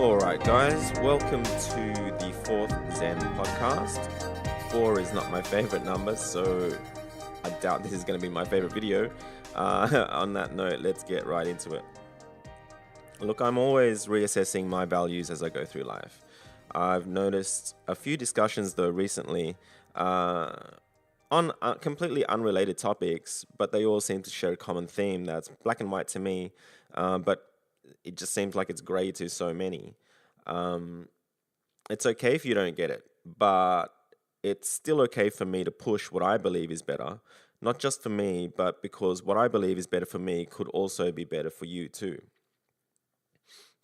All right, guys, welcome to the fourth Zen podcast. Four is not my favorite number, so I doubt this is going to be my favorite video. On that note, let's get right into it. Look, I'm always reassessing my values as I go through life. I've noticed a few discussions, though, recently on completely unrelated topics, but they all seem to share a common theme that's black and white to me, but it just seems like it's grey to so many. Um, it's okay if you don't get it, but it's still okay for me to push what I believe is better, not just for me, but because what I believe is better for me could also be better for you too.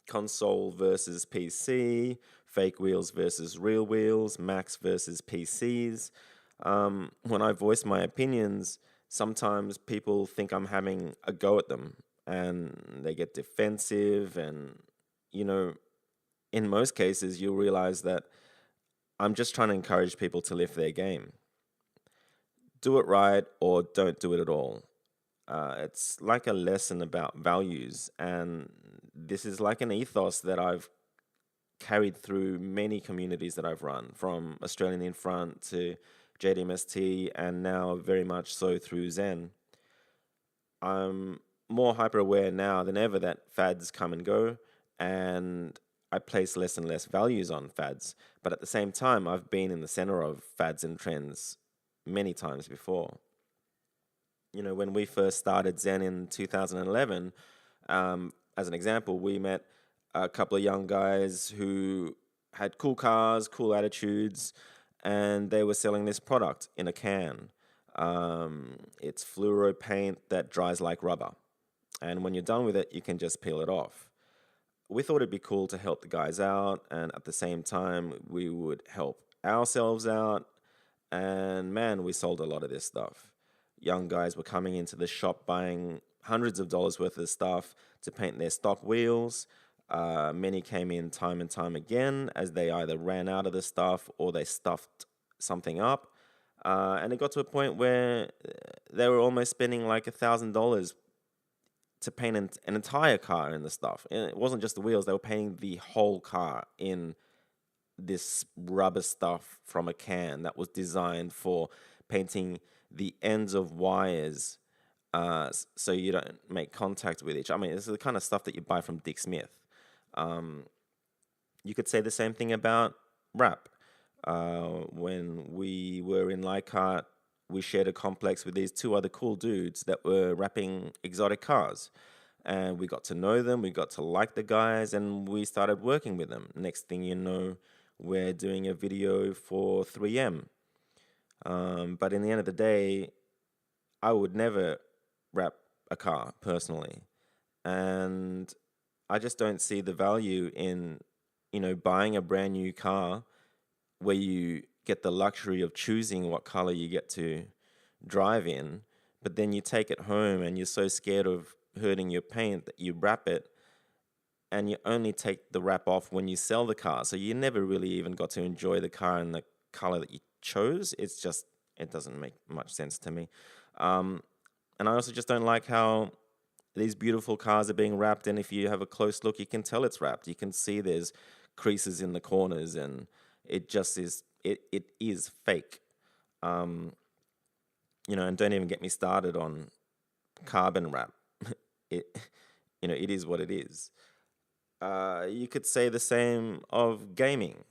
Console versus PC, fake wheels versus real wheels, Macs versus PCs. When I voice my opinions, sometimes people think I'm having a go at them and they get defensive. And, you know, in most cases, you'll realize that I'm just trying to encourage people to lift their game. Do it right or don't do it at all. It's like a lesson about values, and this is like an ethos that I've carried through many communities that I've run, from Australian in Front to JDMST, and now very much so through Zen. I'm more hyper aware now than ever that fads come and go, and I place less and less values on fads. But at the same time, I've been in the center of fads and trends many times before. You know, when we first started Zen in 2011, as an example, we met a couple of young guys who had cool cars, cool attitudes, and they were selling this product in a can. It's fluoro paint that dries like rubber. And when you're done with it, you can just peel it off. We thought it'd be cool to help the guys out, and at the same time, we would help ourselves out. And man, we sold a lot of this stuff. Young guys were coming into the shop buying hundreds of dollars worth of stuff to paint their stock wheels. Many came in time and time again as they either ran out of the stuff or they stuffed something up. And it got to a point where they were almost spending like $1,000 to paint an entire car in the stuff. And it wasn't just the wheels, they were painting the whole car in this rubber stuff from a can that was designed for painting the ends of wires so you don't make contact with each. I mean, this is the kind of stuff that you buy from Dick Smith. You could say the same thing about rap. When we were in Leichhardt, we shared a complex with these two other cool dudes that were rapping exotic cars. And we got to know them, we got to like the guys, and we started working with them. Next thing you know, we're doing a video for 3M. But in the end of the day, I would never wrap a car personally. And I just don't see the value in, buying a brand new car where you get the luxury of choosing what color you get to drive in, but then you take it home and you're so scared of hurting your paint that you wrap it, and you only take the wrap off when you sell the car. So you never really even got to enjoy the car in the color that you chose. It doesn't make much sense to me. And I also just don't like how these beautiful cars are being wrapped, and if you have a close look, you can tell it's wrapped. You can see there's creases in the corners, and it just is, it is fake. And don't even get me started on carbon wrap. It, it is what it is. You could say the same of gaming.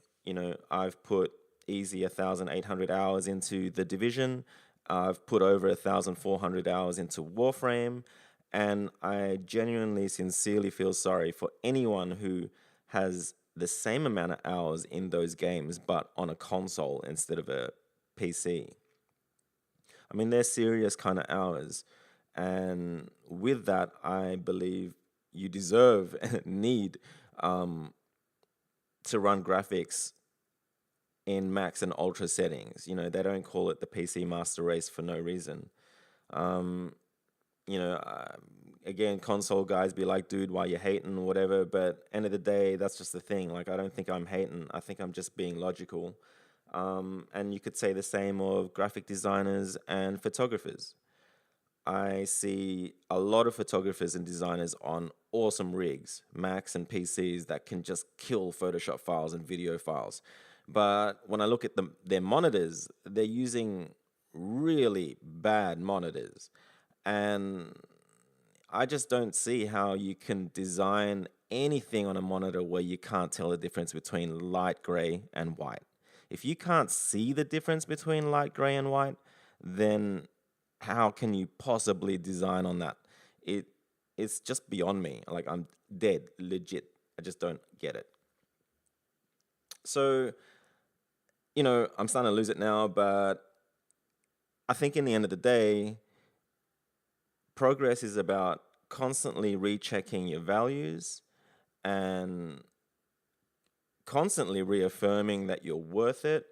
I've put easy 1,800 hours into The Division. I've put over 1,400 hours into Warframe, and I genuinely, sincerely feel sorry for anyone who has the same amount of hours in those games, but on a console instead of a PC. I mean, they're serious kind of hours, and with that, I believe you deserve and need to run graphics in max and ultra settings. They don't call it the PC Master Race for no reason. Um, Again, console guys be like, dude, why you hating or whatever, but end of the day, that's just the thing. Like, I don't think I'm hating. I think I'm just being logical. And you could say the same of graphic designers and photographers. I see a lot of photographers and designers on awesome rigs, Macs and PCs that can just kill Photoshop files and video files. But when I look at their monitors, they're using really bad monitors. And I just don't see how you can design anything on a monitor where you can't tell the difference between light gray and white. If you can't see the difference between light gray and white, then how can you possibly design on that? It it's just beyond me. Like, I'm dead, legit. I just don't get it. So, I'm starting to lose it now, but I think in the end of the day, progress is about constantly rechecking your values and constantly reaffirming that you're worth it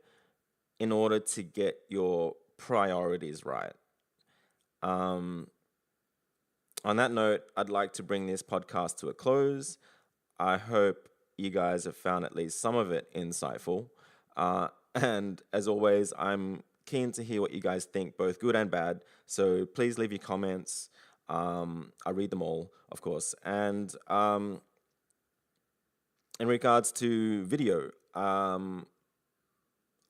in order to get your priorities right. Um, on that note, I'd like to bring this podcast to a close. I hope you guys have found at least some of it insightful. And as always, I'm keen to hear what you guys think, both good and bad. So please leave your comments. I read them all, of course. And in regards to video, I'm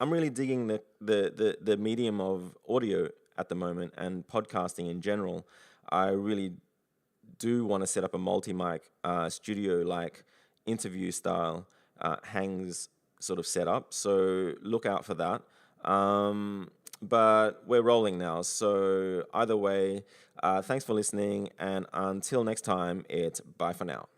really digging the medium of audio at the moment and podcasting in general. I really do want to set up a multi-mic studio, like interview style hangs sort of setup. So look out for that. But we're rolling now. So either way, thanks for listening. And until next time, it's bye for now.